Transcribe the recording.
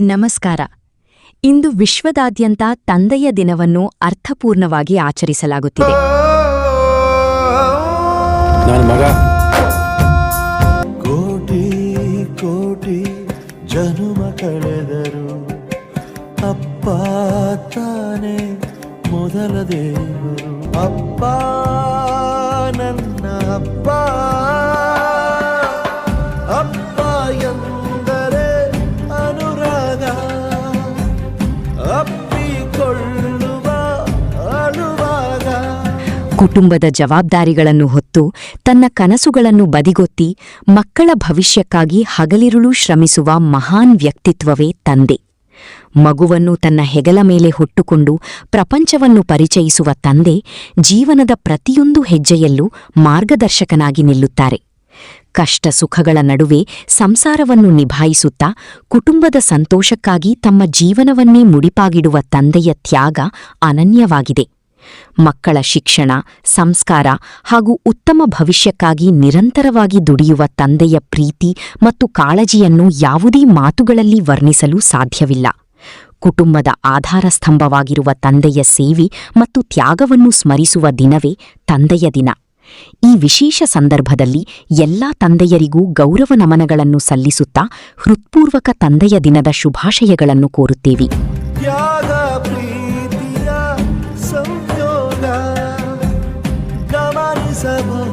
ನಮಸ್ಕಾರ. ಇಂದು ವಿಶ್ವದಾದ್ಯಂತ ತಂದೆಯ ದಿನವನ್ನು ಅರ್ಥಪೂರ್ಣವಾಗಿ ಆಚರಿಸಲಾಗುತ್ತಿದೆ. ನನ್ನ ಮಗ ಕೋಟಿ ಕೋಟಿ ಜನುಮ ಕಳೆದರು ಅಪ್ಪ ತಾನೆ ಮೊದಲ ದೇವರು. ಅಪ್ಪ ನನ್ನ ಅಪ್ಪ, ಅಪ್ಪ ಎಂದರೆ ಅನುರಾಗ, ಅಪ್ಪಿಕೊಳ್ಳುವ ಅಳುವಾಗ. ಕುಟುಂಬದ ಜವಾಬ್ದಾರಿಗಳನ್ನು ಹೊತ್ತು ತನ್ನ ಕನಸುಗಳನ್ನು ಬದಿಗೊತ್ತಿ ಮಕ್ಕಳ ಭವಿಷ್ಯಕ್ಕಾಗಿ ಹಗಲಿರುಳು ಶ್ರಮಿಸುವ ಮಹಾನ್ ವ್ಯಕ್ತಿತ್ವವೇ ತಂದೆ. ಮಗುವನ್ನು ತನ್ನ ಹೆಗಲ ಮೇಲೆ ಹೊಟ್ಟುಕೊಂಡು ಪ್ರಪಂಚವನ್ನು ಪರಿಚಯಿಸುವ ತಂದೆ ಜೀವನದ ಪ್ರತಿಯೊಂದು ಹೆಜ್ಜೆಯಲ್ಲೂ ಮಾರ್ಗದರ್ಶಕನಾಗಿ ನಿಲ್ಲುತ್ತಾರೆ. ಕಷ್ಟ ಸುಖಗಳ ನಡುವೆ ಸಂಸಾರವನ್ನು ನಿಭಾಯಿಸುತ್ತಾ ಕುಟುಂಬದ ಸಂತೋಷಕ್ಕಾಗಿ ತಮ್ಮ ಜೀವನವನ್ನೇ ಮುಡಿಪಾಗಿಡುವ ತಂದೆಯ ತ್ಯಾಗ ಅನನ್ಯವಾಗಿದೆ. ಮಕ್ಕಳ ಶಿಕ್ಷಣ, ಸಂಸ್ಕಾರ ಹಾಗೂ ಉತ್ತಮ ಭವಿಷ್ಯಕ್ಕಾಗಿ ನಿರಂತರವಾಗಿ ದುಡಿಯುವ ತಂದೆಯ ಪ್ರೀತಿ ಮತ್ತು ಕಾಳಜಿಯನ್ನು ಯಾವುದೇ ಮಾತುಗಳಲ್ಲಿ ವರ್ಣಿಸಲು ಸಾಧ್ಯವಿಲ್ಲ. ಕುಟುಂಬದ ಆಧಾರಸ್ತಂಭವಾಗಿರುವ ತಂದೆಯ ಸೇವೆ ಮತ್ತು ತ್ಯಾಗವನ್ನು ಸ್ಮರಿಸುವ ದಿನವೇ ತಂದೆಯ ದಿನ. ಈ ವಿಶೇಷ ಸಂದರ್ಭದಲ್ಲಿ ಎಲ್ಲಾ ತಂದೆಯರಿಗೂ ಗೌರವ ನಮನಗಳನ್ನು ಸಲ್ಲಿಸುತ್ತಾ ಹೃತ್ಪೂರ್ವಕ ತಂದೆಯ ದಿನದ ಶುಭಾಶಯಗಳನ್ನು ಕೋರುತ್ತೇವೆ. ತ್ಯಾಗ ಪ್ರೀತಿಯ ಸಂಯೋಗ ಗಮನಿಸಬಹುದು.